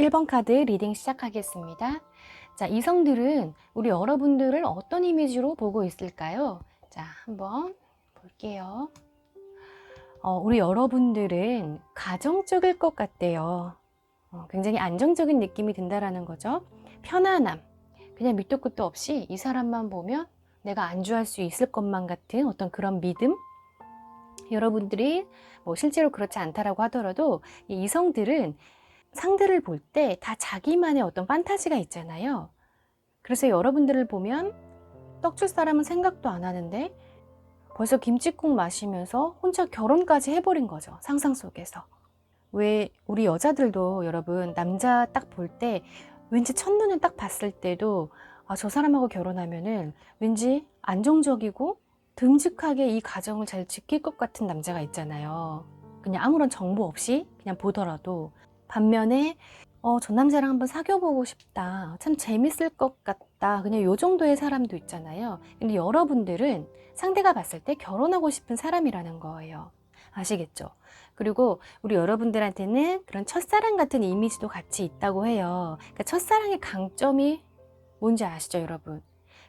1번 카드 리딩 시작하겠습니다. 자, 이성들은 우리 여러분들을 어떤 이미지로 보고 있을까요? 자, 한번 볼게요. 우리 여러분들은 가정적일 것 같대요. 굉장히 안정적인 느낌이 든다라는 거죠. 편안함, 그냥 밑도 끝도 없이 이 사람만 보면 내가 안주할 수 있을 것만 같은 어떤 그런 믿음? 여러분들이 뭐 실제로 그렇지 않다라고 하더라도 이 이성들은 상대를 볼 때 다 자기만의 어떤 판타지가 있잖아요. 그래서 여러분들을 보면 떡 줄 사람은 생각도 안 하는데 벌써 김칫국 마시면서 혼자 결혼까지 해버린 거죠. 상상 속에서. 왜 우리 여자들도 여러분 남자 딱 볼 때 왠지 첫눈에 딱 봤을 때도 저 사람하고 결혼하면은 왠지 안정적이고 듬직하게 이 가정을 잘 지킬 것 같은 남자가 있잖아요. 그냥 아무런 정보 없이 그냥 보더라도. 반면에 저 남자랑 한번 사귀어보고 싶다, 참 재밌을 것 같다, 그냥 요 정도의 사람도 있잖아요. 근데 여러분들은 상대가 봤을 때 결혼하고 싶은 사람이라는 거예요. 아시겠죠? 그리고 우리 여러분들한테는 그런 첫사랑 같은 이미지도 같이 있다고 해요. 그러니까 첫사랑의 강점이 뭔지 아시죠, 여러분?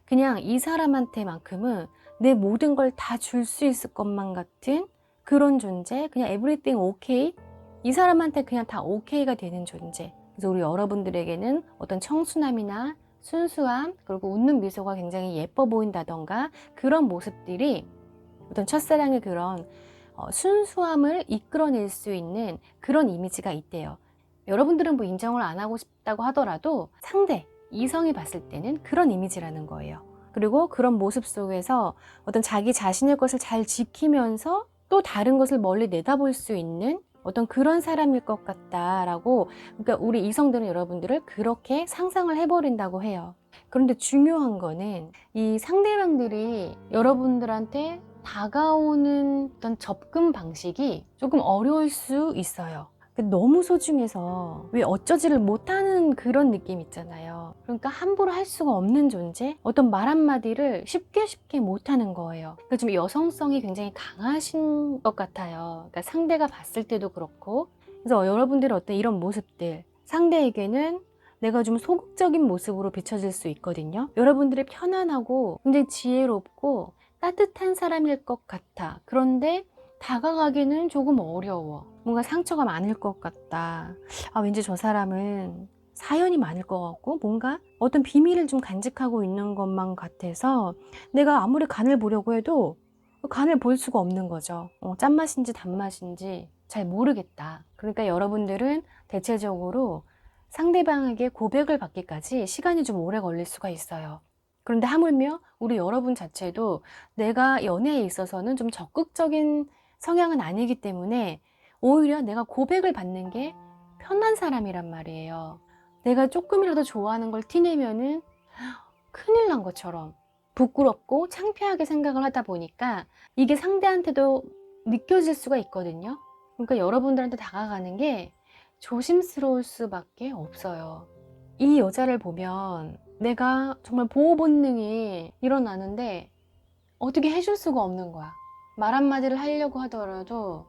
그냥 이 사람한테만큼은 내 모든 걸 다 줄 수 있을 것만 같은 그런 존재, 그냥 everything okay? 이 사람한테 그냥 다 오케이가 되는 존재. 그래서 우리 여러분들에게는 어떤 청순함이나 순수함, 그리고 웃는 미소가 굉장히 예뻐 보인다던가 그런 모습들이 어떤 첫사랑의 그런 순수함을 이끌어낼 수 있는 그런 이미지가 있대요. 여러분들은 뭐 인정을 안 하고 싶다고 하더라도 상대, 이성이 봤을 때는 그런 이미지라는 거예요. 그리고 그런 모습 속에서 어떤 자기 자신의 것을 잘 지키면서 또 다른 것을 멀리 내다볼 수 있는 어떤 그런 사람일 것 같다라고, 그러니까 우리 이성들은 여러분들을 그렇게 상상을 해버린다고 해요. 그런데 중요한 거는 이 상대방들이 여러분들한테 다가오는 어떤 접근 방식이 조금 어려울 수 있어요. 너무 소중해서 왜 어쩌지를 못하는 그런 느낌 있잖아요. 그러니까 함부로 할 수가 없는 존재? 어떤 말 한마디를 쉽게 못하는 거예요. 그러니까 좀 여성성이 굉장히 강하신 것 같아요. 그러니까 상대가 봤을 때도 그렇고. 그래서 여러분들의 어떤 이런 모습들, 상대에게는 내가 좀 소극적인 모습으로 비춰질 수 있거든요. 여러분들이 편안하고 굉장히 지혜롭고 따뜻한 사람일 것 같아. 그런데 다가가기는 조금 어려워. 뭔가 상처가 많을 것 같다. 왠지 저 사람은 사연이 많을 것 같고 뭔가 어떤 비밀을 좀 간직하고 있는 것만 같아서 내가 아무리 간을 보려고 해도 간을 볼 수가 없는 거죠. 짠맛인지 단맛인지 잘 모르겠다. 그러니까 여러분들은 대체적으로 상대방에게 고백을 받기까지 시간이 좀 오래 걸릴 수가 있어요. 그런데 하물며 우리 여러분 자체도 내가 연애에 있어서는 좀 적극적인 성향은 아니기 때문에 오히려 내가 고백을 받는 게 편한 사람이란 말이에요. 내가 조금이라도 좋아하는 걸 티내면은 큰일 난 것처럼 부끄럽고 창피하게 생각을 하다 보니까 이게 상대한테도 느껴질 수가 있거든요. 그러니까 여러분들한테 다가가는 게 조심스러울 수밖에 없어요. 이 여자를 보면 내가 정말 보호 본능이 일어나는데 어떻게 해줄 수가 없는 거야. 말 한마디를 하려고 하더라도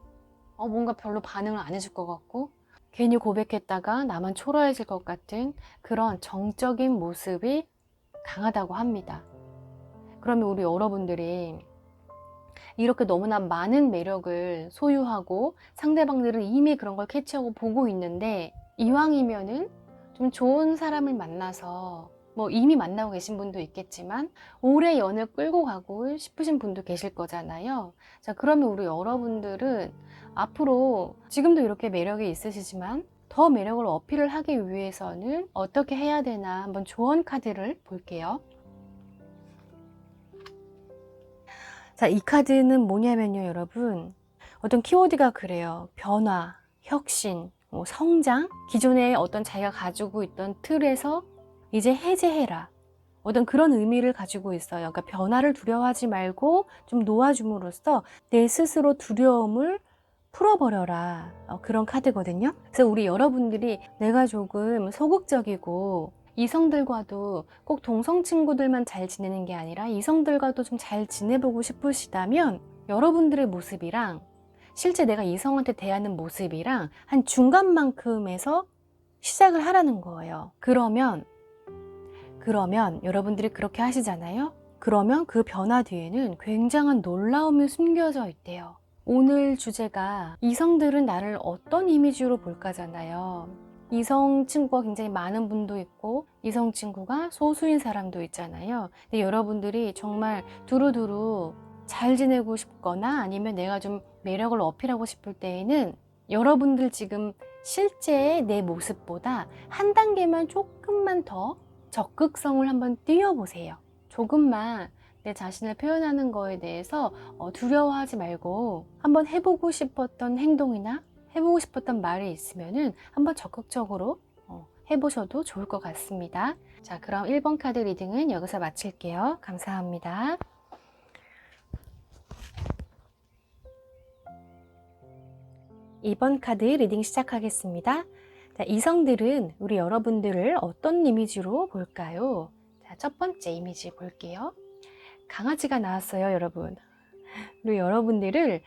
뭔가 별로 반응을 안 해줄 것 같고, 괜히 고백했다가 나만 초라해질 것 같은 그런 정적인 모습이 강하다고 합니다. 그러면 우리 여러분들이 이렇게 너무나 많은 매력을 소유하고 상대방들은 이미 그런 걸 캐치하고 보고 있는데, 이왕이면은 좀 좋은 사람을 만나서 뭐 이미 만나고 계신 분도 있겠지만 오래 연을 끌고 가고 싶으신 분도 계실 거잖아요. 자, 그러면 우리 여러분들은 앞으로 지금도 이렇게 매력이 있으시지만 더 매력을 어필을 하기 위해서는 어떻게 해야 되나 한번 조언 카드를 볼게요. 자, 이 카드는 뭐냐면요, 여러분. 어떤 키워드가 그래요. 변화, 혁신, 성장, 기존에 어떤 자기가 가지고 있던 틀에서 이제 해제해라. 어떤 그런 의미를 가지고 있어요. 그러니까 변화를 두려워하지 말고 좀 놓아줌으로써 내 스스로 두려움을 풀어버려라. 그런 카드거든요. 그래서 우리 여러분들이 내가 조금 소극적이고 이성들과도 꼭 동성 친구들만 잘 지내는 게 아니라 이성들과도 좀 잘 지내보고 싶으시다면 여러분들의 모습이랑 실제 내가 이성한테 대하는 모습이랑 한 중간만큼에서 시작을 하라는 거예요. 그러면 여러분들이 그렇게 하시잖아요. 그러면 그 변화 뒤에는 굉장한 놀라움이 숨겨져 있대요. 오늘 주제가 이성들은 나를 어떤 이미지로 볼까잖아요. 이성 친구가 굉장히 많은 분도 있고 이성 친구가 소수인 사람도 있잖아요. 근데 여러분들이 정말 두루두루 잘 지내고 싶거나 아니면 내가 좀 매력을 어필하고 싶을 때에는 여러분들 지금 실제의 내 모습보다 한 단계만 조금만 더 적극성을 한번 띄워보세요. 조금만 내 자신을 표현하는 거에 대해서 두려워하지 말고 한번 해보고 싶었던 행동이나 해보고 싶었던 말이 있으면은 한번 적극적으로 해보셔도 좋을 것 같습니다. 자, 그럼 1번 카드 리딩은 여기서 마칠게요. 감사합니다. 2번 카드 리딩 시작하겠습니다. 자, 이성들은 우리 여러분들을 어떤 이미지로 볼까요? 자, 첫 번째 이미지 볼게요. 강아지가 나왔어요, 여러분. 그리고 여러분들을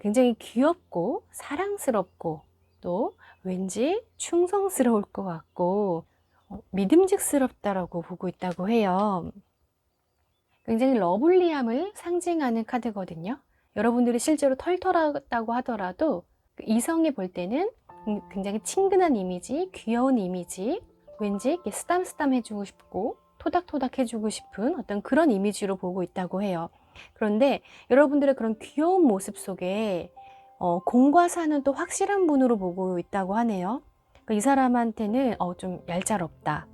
굉장히 귀엽고 사랑스럽고 또 왠지 충성스러울 것 같고 믿음직스럽다라고 보고 있다고 해요. 굉장히 러블리함을 상징하는 카드거든요. 여러분들이 실제로 털털하다고 하더라도 이성이 볼 때는 굉장히 친근한 이미지, 귀여운 이미지, 왠지 이렇게 쓰담쓰담 해주고 싶고 토닥토닥 해주고 싶은 어떤 그런 이미지로 보고 있다고 해요. 그런데 여러분들의 그런 귀여운 모습 속에 공과 사는 또 확실한 분으로 보고 있다고 하네요. 이 사람한테는 좀 얄짤없다,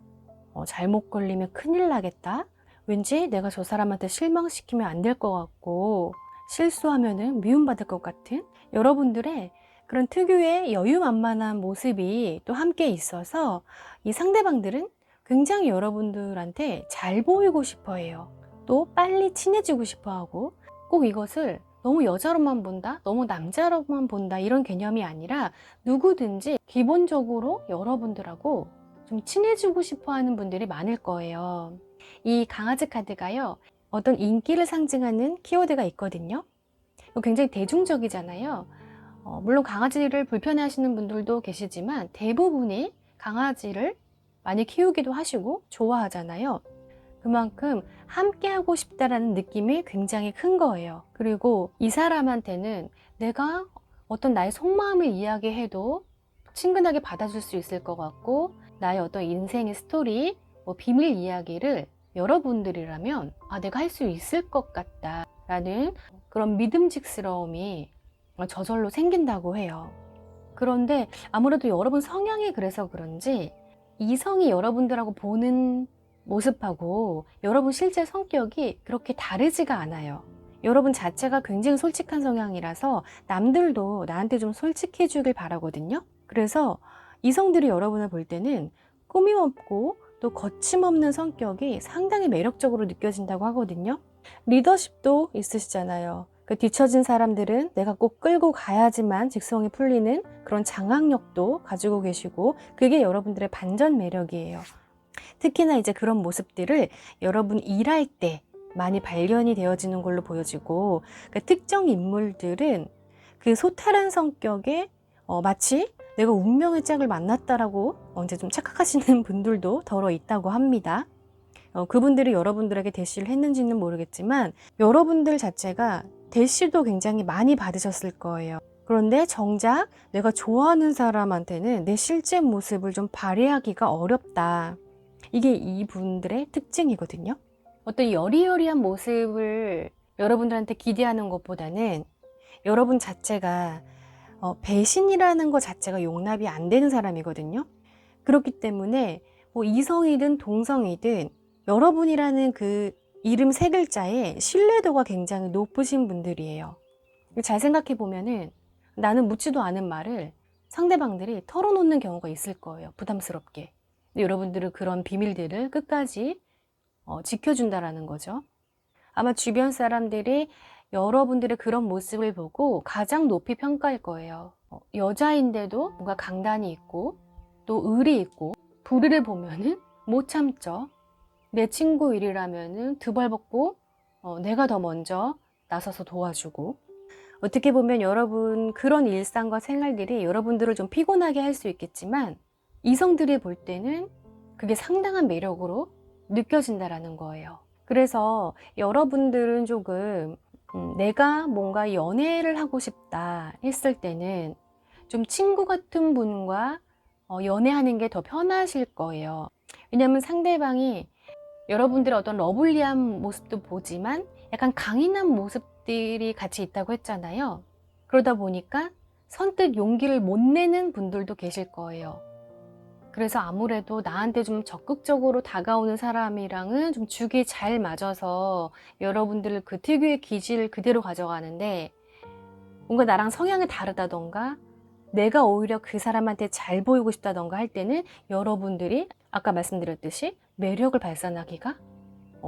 잘못 걸리면 큰일 나겠다, 왠지 내가 저 사람한테 실망시키면 안 될 것 같고 실수하면은 미움받을 것 같은 여러분들의 그런 특유의 여유만만한 모습이 또 함께 있어서 이 상대방들은 굉장히 여러분들한테 잘 보이고 싶어 해요. 또 빨리 친해지고 싶어 하고 꼭 이것을 너무 여자로만 본다, 너무 남자로만 본다 이런 개념이 아니라 누구든지 기본적으로 여러분들하고 좀 친해지고 싶어 하는 분들이 많을 거예요. 이 강아지 카드가요, 어떤 인기를 상징하는 키워드가 있거든요. 굉장히 대중적이잖아요. 물론 강아지를 불편해 하시는 분들도 계시지만 대부분이 강아지를 많이 키우기도 하시고 좋아하잖아요. 그만큼 함께 하고 싶다라는 느낌이 굉장히 큰 거예요. 그리고 이 사람한테는 내가 어떤 나의 속마음을 이야기해도 친근하게 받아줄 수 있을 것 같고 나의 어떤 인생의 스토리, 비밀 이야기를 여러분들이라면 내가 할 수 있을 것 같다 라는 그런 믿음직스러움이 저절로 생긴다고 해요. 그런데 아무래도 여러분 성향이 그래서 그런지 이성이 여러분들하고 보는 모습하고 여러분 실제 성격이 그렇게 다르지가 않아요. 여러분 자체가 굉장히 솔직한 성향이라서 남들도 나한테 좀 솔직해 주길 바라거든요. 그래서 이성들이 여러분을 볼 때는 꾸밈없고 또 거침없는 성격이 상당히 매력적으로 느껴진다고 하거든요. 리더십도 있으시잖아요. 그 뒤처진 사람들은 내가 꼭 끌고 가야지만 직성이 풀리는 그런 장악력도 가지고 계시고 그게 여러분들의 반전 매력이에요. 특히나 이제 그런 모습들을 여러분 일할 때 많이 발견이 되어지는 걸로 보여지고 그 특정 인물들은 그 소탈한 성격에 마치 내가 운명의 짝을 만났다라고 이제 좀 착각하시는 분들도 더러 있다고 합니다. 그분들이 여러분들에게 대시를 했는지는 모르겠지만 여러분들 자체가 대시도 굉장히 많이 받으셨을 거예요. 그런데 정작 내가 좋아하는 사람한테는 내 실제 모습을 좀 발휘하기가 어렵다. 이게 이분들의 특징이거든요. 어떤 여리여리한 모습을 여러분들한테 기대하는 것보다는 여러분 자체가 배신이라는 것 자체가 용납이 안 되는 사람이거든요. 그렇기 때문에 이성이든 동성이든 여러분이라는 그 이름 세 글자에 신뢰도가 굉장히 높으신 분들이에요. 잘 생각해 보면은 나는 묻지도 않은 말을 상대방들이 털어놓는 경우가 있을 거예요. 부담스럽게. 근데 여러분들은 그런 비밀들을 끝까지 지켜준다라는 거죠. 아마 주변 사람들이 여러분들의 그런 모습을 보고 가장 높이 평가할 거예요. 여자인데도 뭔가 강단이 있고 또 의리 있고 불의를 보면은 못 참죠. 내 친구 일이라면은 두 발 벗고 내가 더 먼저 나서서 도와주고 어떻게 보면 여러분 그런 일상과 생활들이 여러분들을 좀 피곤하게 할 수 있겠지만 이성들이 볼 때는 그게 상당한 매력으로 느껴진다라는 거예요. 그래서 여러분들은 조금 내가 뭔가 연애를 하고 싶다 했을 때는 좀 친구 같은 분과 연애하는 게 더 편하실 거예요. 왜냐하면 상대방이 여러분들의 어떤 러블리한 모습도 보지만 약간 강인한 모습들이 같이 있다고 했잖아요. 그러다 보니까 선뜻 용기를 못 내는 분들도 계실 거예요. 그래서 아무래도 나한테 좀 적극적으로 다가오는 사람이랑은 좀 죽이 잘 맞아서 여러분들 그 특유의 기질을 그대로 가져가는데, 뭔가 나랑 성향이 다르다던가 내가 오히려 그 사람한테 잘 보이고 싶다던가 할 때는 여러분들이 아까 말씀드렸듯이 매력을 발산하기가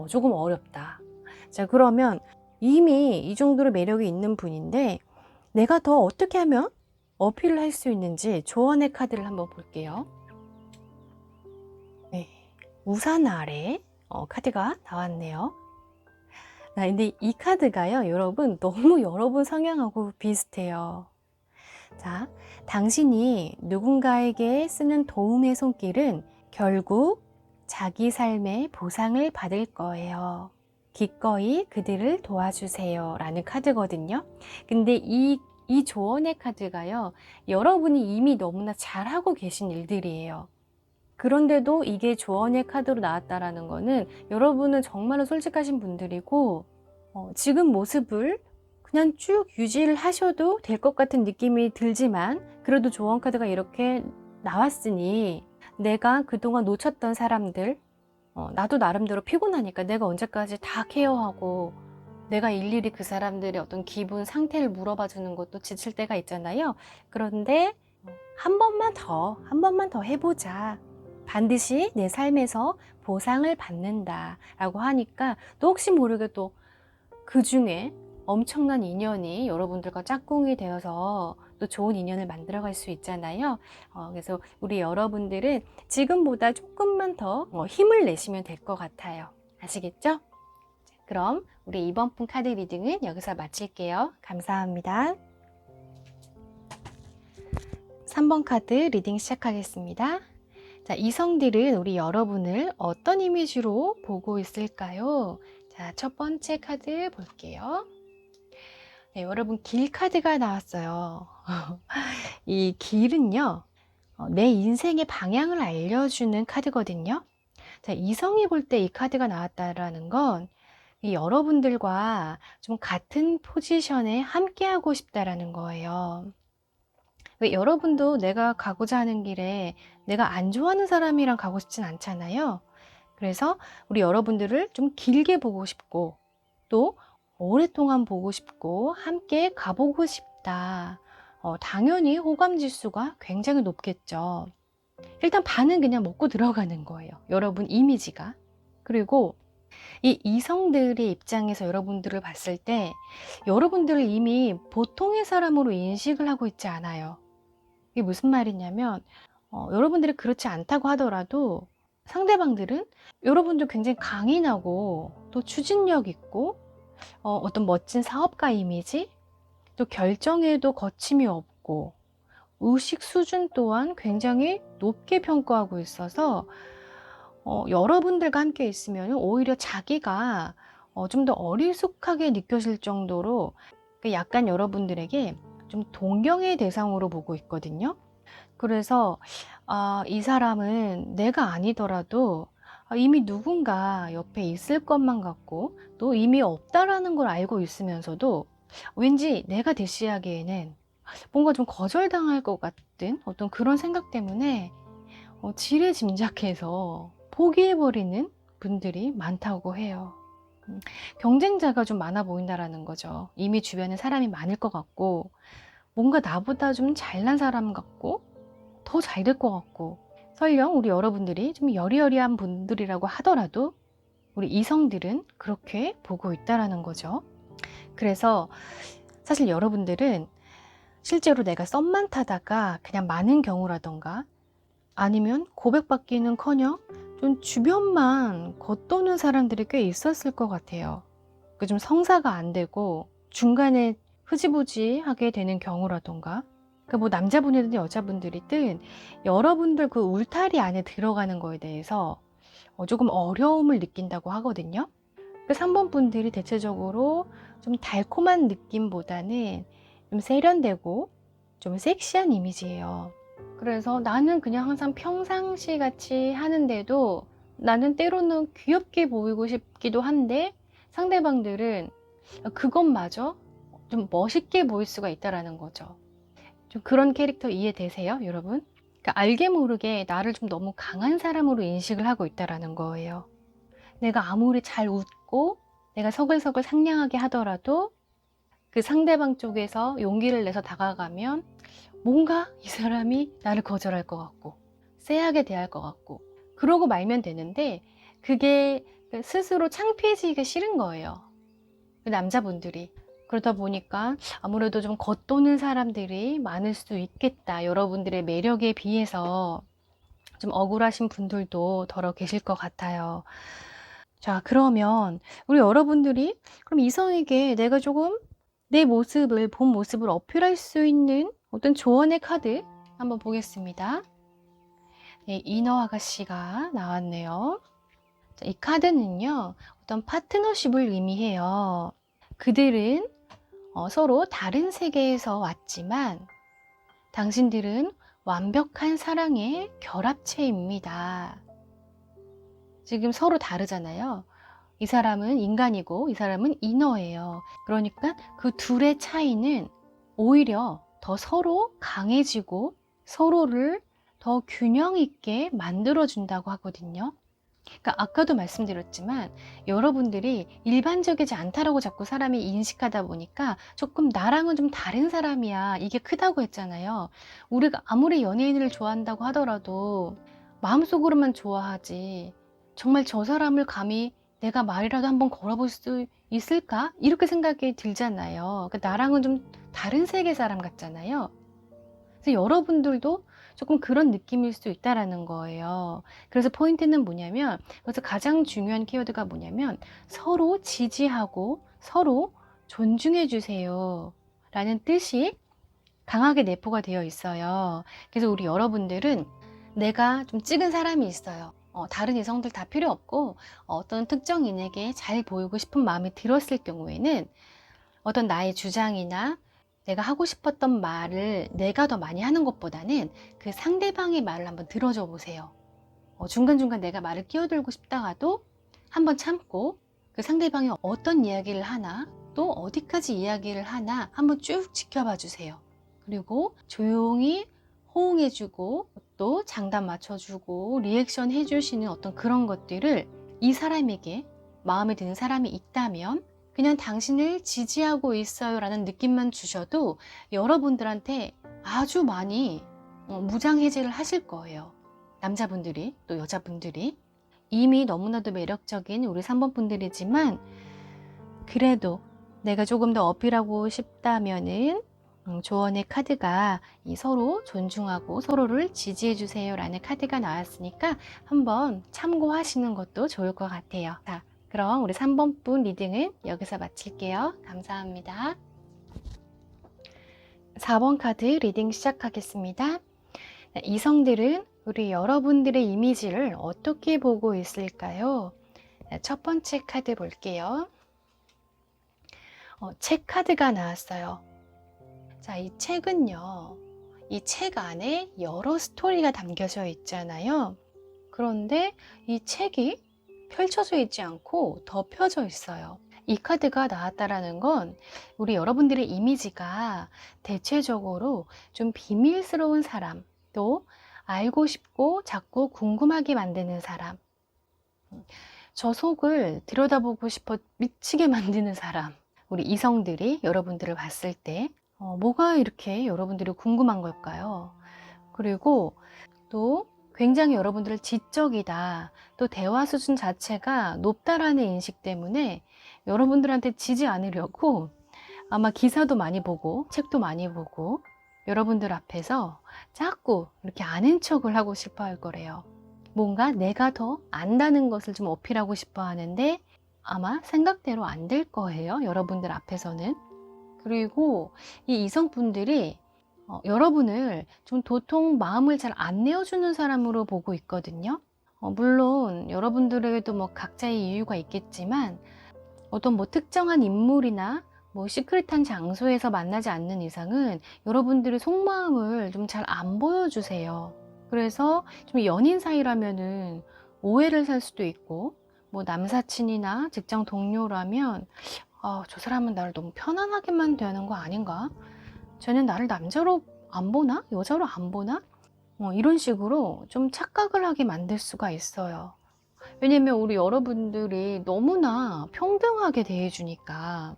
조금 어렵다. 자, 그러면 이미 이 정도로 매력이 있는 분인데 내가 더 어떻게 하면 어필을 할 수 있는지 조언의 카드를 한번 볼게요. 네, 우산 아래 카드가 나왔네요. 근데 이 카드가요, 여러분, 너무 여러분 성향하고 비슷해요. 자, 당신이 누군가에게 쓰는 도움의 손길은 결국 자기 삶의 보상을 받을 거예요. 기꺼이 그들을 도와주세요 라는 카드거든요. 근데 이 조언의 카드가요, 여러분이 이미 너무나 잘하고 계신 일들이에요. 그런데도 이게 조언의 카드로 나왔다라는 거는 여러분은 정말로 솔직하신 분들이고 지금 모습을 그냥 쭉 유지를 하셔도 될 것 같은 느낌이 들지만, 그래도 조언 카드가 이렇게 나왔으니 내가 그동안 놓쳤던 사람들, 나도 나름대로 피곤하니까 내가 언제까지 다 케어하고 내가 일일이 그 사람들의 어떤 기분 상태를 물어봐 주는 것도 지칠 때가 있잖아요. 그런데 한 번만 더 해보자, 반드시 내 삶에서 보상을 받는다 라고 하니까, 또 혹시 모르게 또 그 중에 엄청난 인연이 여러분들과 짝꿍이 되어서 또 좋은 인연을 만들어갈 수 있잖아요. 그래서 우리 여러분들은 지금보다 조금만 더 힘을 내시면 될 것 같아요. 아시겠죠? 그럼 우리 이번 분 카드 리딩은 여기서 마칠게요. 감사합니다. 3번 카드 리딩 시작하겠습니다. 자, 이성들은 우리 여러분을 어떤 이미지로 보고 있을까요? 자, 첫 번째 카드 볼게요. 네, 여러분, 길 카드가 나왔어요. 이 길은요, 내 인생의 방향을 알려주는 카드거든요. 자, 이성이 볼 때 이 카드가 나왔다라는 건 이 여러분들과 좀 같은 포지션에 함께하고 싶다라는 거예요. 왜 여러분도 내가 가고자 하는 길에 내가 안 좋아하는 사람이랑 가고 싶진 않잖아요. 그래서 우리 여러분들을 좀 길게 보고 싶고 또 오랫동안 보고 싶고 함께 가보고 싶다. 당연히 호감 지수가 굉장히 높겠죠. 일단 반은 그냥 먹고 들어가는 거예요. 여러분 이미지가. 그리고 이 이성들의 입장에서 여러분들을 봤을 때 여러분들을 이미 보통의 사람으로 인식을 하고 있지 않아요. 이게 무슨 말이냐면 여러분들이 그렇지 않다고 하더라도 상대방들은 여러분도 굉장히 강인하고 또 추진력 있고 어떤 멋진 사업가 이미지, 또 결정에도 거침이 없고 의식 수준 또한 굉장히 높게 평가하고 있어서 여러분들과 함께 있으면 오히려 자기가 좀 더 어리숙하게 느껴질 정도로 약간 여러분들에게 좀 동경의 대상으로 보고 있거든요. 그래서 이 사람은 내가 아니더라도 이미 누군가 옆에 있을 것만 같고 또 이미 없다라는 걸 알고 있으면서도 왠지 내가 대시하기에는 뭔가 좀 거절당할 것 같은 어떤 그런 생각 때문에 지레짐작해서 포기해버리는 분들이 많다고 해요. 경쟁자가 좀 많아 보인다라는 거죠. 이미 주변에 사람이 많을 것 같고 뭔가 나보다 좀 잘난 사람 같고 더 잘 될 것 같고, 설령 우리 여러분들이 좀 여리여리한 분들이라고 하더라도 우리 이성들은 그렇게 보고 있다라는 거죠. 그래서 사실 여러분들은 실제로 내가 썸만 타다가 그냥 많은 경우라던가 아니면 고백받기는커녕 좀 주변만 겉도는 사람들이 꽤 있었을 것 같아요. 좀 성사가 안 되고 중간에 흐지부지하게 되는 경우라던가 그러니까 뭐 남자분이든 여자분들이든 여러분들 그 울타리 안에 들어가는 거에 대해서 조금 어려움을 느낀다고 하거든요. 그 3번 분들이 대체적으로 좀 달콤한 느낌보다는 좀 세련되고 좀 섹시한 이미지예요. 그래서 나는 그냥 항상 평상시 같이 하는데도 나는 때로는 귀엽게 보이고 싶기도 한데 상대방들은 그것마저 좀 멋있게 보일 수가 있다라는 거죠. 좀 그런 캐릭터 이해되세요, 여러분? 그러니까 알게 모르게 나를 좀 너무 강한 사람으로 인식을 하고 있다라는 거예요. 내가 아무리 잘 웃고 내가 서글서글 상냥하게 하더라도 그 상대방 쪽에서 용기를 내서 다가가면 뭔가 이 사람이 나를 거절할 것 같고 쎄하게 대할 것 같고 그러고 말면 되는데 그게 스스로 창피해지기가 싫은 거예요. 그 남자분들이. 그러다 보니까 아무래도 좀 겉도는 사람들이 많을 수도 있겠다. 여러분들의 매력에 비해서 좀 억울하신 분들도 더러 계실 것 같아요. 자, 그러면 우리 여러분들이 그럼 이성에게 내가 조금 내 모습을, 본 모습을 어필할 수 있는 어떤 조언의 카드 한번 보겠습니다. 네, 이너 아가씨가 나왔네요. 자, 이 카드는요, 어떤 파트너십을 의미해요. 그들은 서로 다른 세계에서 왔지만 당신들은 완벽한 사랑의 결합체입니다. 지금 서로 다르잖아요. 이 사람은 인간이고 이 사람은 인어예요. 그러니까 그 둘의 차이는 오히려 더 서로 강해지고 서로를 더 균형 있게 만들어준다고 하거든요. 그러니까 아까도 말씀드렸지만 여러분들이 일반적이지 않다라고 자꾸 사람이 인식하다 보니까 조금 나랑은 좀 다른 사람이야 이게 크다고 했잖아요. 우리가 아무리 연예인을 좋아한다고 하더라도 마음속으로만 좋아하지 정말 저 사람을 감히 내가 말이라도 한번 걸어볼 수 있을까? 이렇게 생각이 들잖아요. 그러니까 나랑은 좀 다른 세계 사람 같잖아요. 그래서 여러분들도 조금 그런 느낌일 수 있다라는 거예요. 그래서 포인트는 뭐냐면, 그래서 가장 중요한 키워드가 뭐냐면 서로 지지하고 서로 존중해 주세요 라는 뜻이 강하게 내포가 되어 있어요. 그래서 우리 여러분들은 내가 좀 찍은 사람이 있어요. 다른 이성들 다 필요 없고 어떤 특정인에게 잘 보이고 싶은 마음이 들었을 경우에는 어떤 나의 주장이나 내가 하고 싶었던 말을 내가 더 많이 하는 것보다는 그 상대방의 말을 한번 들어줘 보세요. 중간중간 내가 말을 끼어들고 싶다가도 한번 참고 그 상대방이 어떤 이야기를 하나 또 어디까지 이야기를 하나 한번 쭉 지켜봐 주세요. 그리고 조용히 호응해주고 또 장단 맞춰주고 리액션 해주시는 어떤 그런 것들을 이 사람에게 마음에 드는 사람이 있다면 그냥 당신을 지지하고 있어요 라는 느낌만 주셔도 여러분들한테 아주 많이 무장해제를 하실 거예요. 남자분들이 또 여자분들이 이미 너무나도 매력적인 우리 3번 분들이지만 그래도 내가 조금 더 어필하고 싶다면은 조언의 카드가 이 서로 존중하고 서로를 지지해 주세요 라는 카드가 나왔으니까 한번 참고하시는 것도 좋을 것 같아요. 자, 그럼 우리 3번 분 리딩은 여기서 마칠게요. 감사합니다. 4번 카드 리딩 시작하겠습니다. 이성들은 우리 여러분들의 이미지를 어떻게 보고 있을까요? 첫 번째 카드 볼게요. 책 카드가 나왔어요. 자, 이 책은요, 이 책 안에 여러 스토리가 담겨져 있잖아요. 그런데 이 책이 펼쳐져 있지 않고 덮여져 있어요. 이 카드가 나왔다라는 건 우리 여러분들의 이미지가 대체적으로 좀 비밀스러운 사람, 또 알고 싶고 자꾸 궁금하게 만드는 사람, 저 속을 들여다보고 싶어 미치게 만드는 사람, 우리 이성들이 여러분들을 봤을 때 뭐가 이렇게 여러분들이 궁금한 걸까요? 그리고 또 굉장히 여러분들을 지적이다, 또 대화 수준 자체가 높다라는 인식 때문에 여러분들한테 지지 않으려고 아마 기사도 많이 보고 책도 많이 보고 여러분들 앞에서 자꾸 이렇게 아는 척을 하고 싶어 할 거래요. 뭔가 내가 더 안다는 것을 좀 어필하고 싶어 하는데 아마 생각대로 안 될 거예요, 여러분들 앞에서는. 그리고 이 이성분들이 여러분을 좀 도통 마음을 잘 안 내어주는 사람으로 보고 있거든요. 물론 여러분들에게도 뭐 각자의 이유가 있겠지만 어떤 뭐 특정한 인물이나 뭐 시크릿한 장소에서 만나지 않는 이상은 여러분들의 속마음을 좀 잘 안 보여주세요. 그래서 좀 연인 사이라면은 오해를 살 수도 있고, 뭐 남사친이나 직장 동료라면 저 사람은 나를 너무 편안하게만 대하는 거 아닌가? 쟤는 나를 남자로 안 보나? 여자로 안 보나? 이런 식으로 좀 착각을 하게 만들 수가 있어요. 왜냐면 우리 여러분들이 너무나 평등하게 대해주니까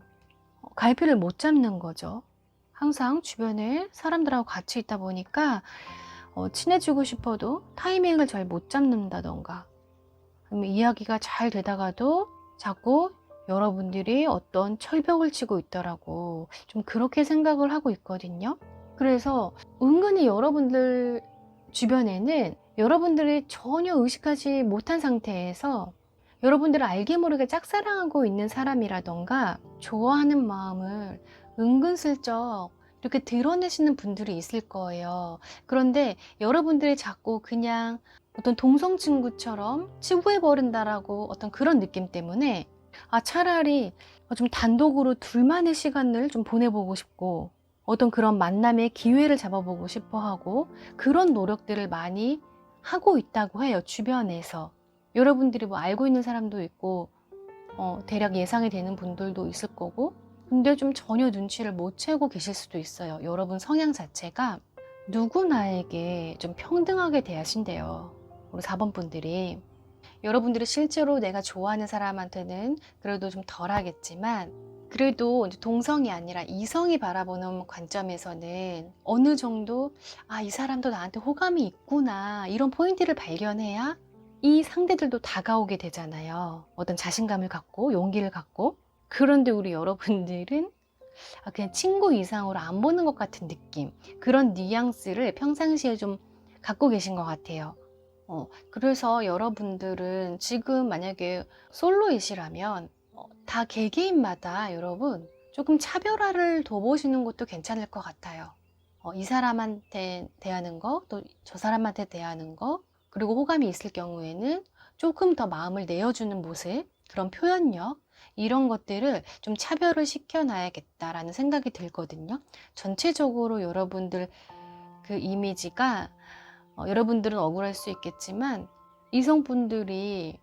갈피를 못 잡는 거죠. 항상 주변에 사람들하고 같이 있다 보니까 친해지고 싶어도 타이밍을 잘 못 잡는다던가, 아니면 이야기가 잘 되다가도 자꾸 여러분들이 어떤 철벽을 치고 있더라고, 좀 그렇게 생각을 하고 있거든요. 그래서 은근히 여러분들 주변에는 여러분들이 전혀 의식하지 못한 상태에서 여러분들을 알게 모르게 짝사랑하고 있는 사람이라던가 좋아하는 마음을 은근슬쩍 이렇게 드러내시는 분들이 있을 거예요. 그런데 여러분들이 자꾸 그냥 어떤 동성 친구처럼 치부해버린다라고 어떤 그런 느낌 때문에 차라리 좀 단독으로 둘만의 시간을 좀 보내보고 싶고, 어떤 그런 만남의 기회를 잡아보고 싶어 하고, 그런 노력들을 많이 하고 있다고 해요, 주변에서. 여러분들이 뭐 알고 있는 사람도 있고, 대략 예상이 되는 분들도 있을 거고, 근데 좀 전혀 눈치를 못 채고 계실 수도 있어요. 여러분 성향 자체가 누구나에게 좀 평등하게 대하신대요, 우리 4번 분들이. 여러분들이 실제로 내가 좋아하는 사람한테는 그래도 좀 덜 하겠지만, 그래도 이제 동성이 아니라 이성이 바라보는 관점에서는 어느 정도 이 사람도 나한테 호감이 있구나, 이런 포인트를 발견해야 이 상대들도 다가오게 되잖아요. 어떤 자신감을 갖고 용기를 갖고. 그런데 우리 여러분들은 그냥 친구 이상으로 안 보는 것 같은 느낌, 그런 뉘앙스를 평상시에 좀 갖고 계신 것 같아요. 그래서 여러분들은 지금 만약에 솔로이시라면 다 개개인마다 여러분 조금 차별화를 둬보시는 것도 괜찮을 것 같아요. 이 사람한테 대하는 거, 또 저 사람한테 대하는 거, 그리고 호감이 있을 경우에는 조금 더 마음을 내어주는 모습, 그런 표현력, 이런 것들을 좀 차별을 시켜놔야겠다라는 생각이 들거든요. 전체적으로 여러분들 그 이미지가 여러분들은 억울할 수 있겠지만 이성분들이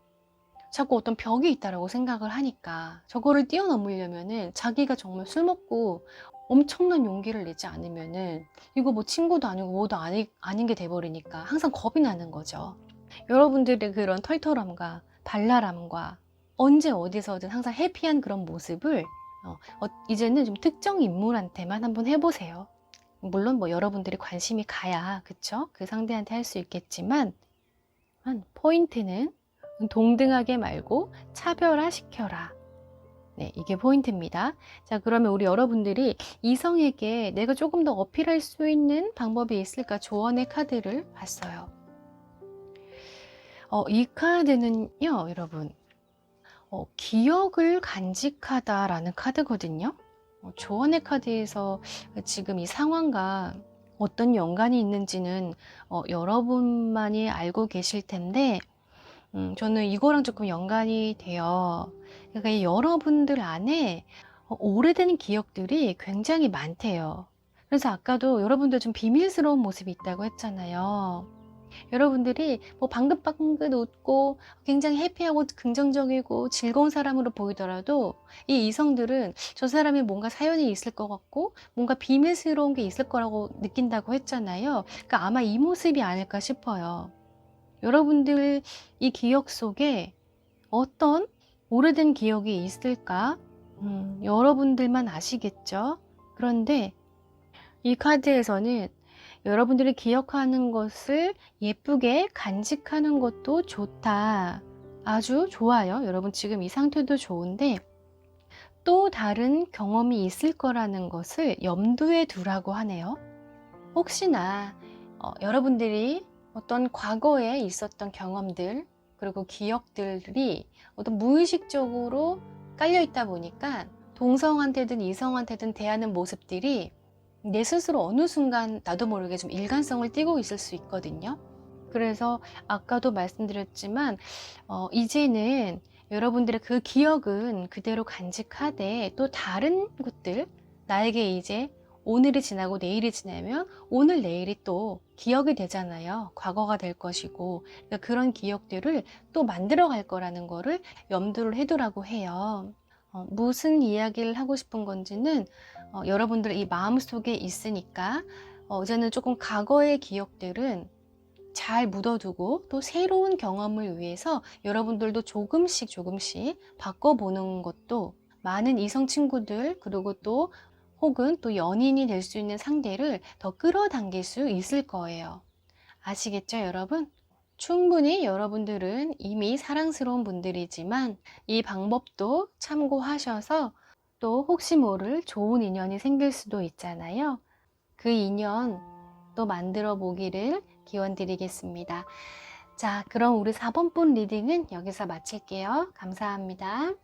자꾸 어떤 벽이 있다라고 생각을 하니까 저거를 뛰어넘으려면은 자기가 정말 술 먹고 엄청난 용기를 내지 않으면은 이거 뭐 친구도 아니고 뭐도 아닌 게 돼버리니까 항상 겁이 나는 거죠. 여러분들의 그런 털털함과 발랄함과 언제 어디서든 항상 해피한 그런 모습을 이제는 좀 특정 인물한테만 한번 해보세요. 물론 뭐 여러분들이 관심이 가야 그쵸? 그 상대한테 할 수 있겠지만, 포인트는 동등하게 말고 차별화시켜라. 네, 이게 포인트입니다. 자, 그러면 우리 여러분들이 이성에게 내가 조금 더 어필할 수 있는 방법이 있을까 조언의 카드를 봤어요. 이 카드는요, 여러분, 기억을 간직하다라는 카드거든요. 조언의 카드에서 지금 이 상황과 어떤 연관이 있는지는 여러분만이 알고 계실 텐데, 저는 이거랑 조금 연관이 돼요. 그러니까 이 여러분들 안에 오래된 기억들이 굉장히 많대요. 그래서 아까도 여러분들 좀 비밀스러운 모습이 있다고 했잖아요. 여러분들이 뭐 방긋방긋 웃고 굉장히 해피하고 긍정적이고 즐거운 사람으로 보이더라도 이 이성들은 저 사람이 뭔가 사연이 있을 것 같고 뭔가 비밀스러운 게 있을 거라고 느낀다고 했잖아요. 그러니까 아마 이 모습이 아닐까 싶어요. 여러분들 이 기억 속에 어떤 오래된 기억이 있을까? 여러분들만 아시겠죠? 그런데 이 카드에서는 여러분들이 기억하는 것을 예쁘게 간직하는 것도 좋다. 아주 좋아요. 여러분 지금 이 상태도 좋은데 또 다른 경험이 있을 거라는 것을 염두에 두라고 하네요. 혹시나 여러분들이 어떤 과거에 있었던 경험들, 그리고 기억들이 어떤 무의식적으로 깔려 있다 보니까 동성한테든 이성한테든 대하는 모습들이 내 스스로 어느 순간 나도 모르게 좀 일관성을 띠고 있을 수 있거든요. 그래서 아까도 말씀드렸지만 이제는 여러분들의 그 기억은 그대로 간직하되 또 다른 것들, 나에게 이제 오늘이 지나고 내일이 지나면 오늘 내일이 또 기억이 되잖아요. 과거가 될 것이고, 그러니까 그런 기억들을 또 만들어 갈 거라는 거를 염두를 해두라고 해요. 무슨 이야기를 하고 싶은 건지는 여러분들 이 마음속에 있으니까 이제는 조금 과거의 기억들은 잘 묻어두고 또 새로운 경험을 위해서 여러분들도 조금씩 바꿔보는 것도 많은 이성 친구들, 그리고 또 혹은 또 연인이 될 수 있는 상대를 더 끌어당길 수 있을 거예요. 아시겠죠, 여러분? 충분히 여러분들은 이미 사랑스러운 분들이지만 이 방법도 참고하셔서 또 혹시 모를 좋은 인연이 생길 수도 있잖아요. 그 인연 또 만들어 보기를 기원 드리겠습니다. 자, 그럼 우리 4번분 리딩은 여기서 마칠게요. 감사합니다.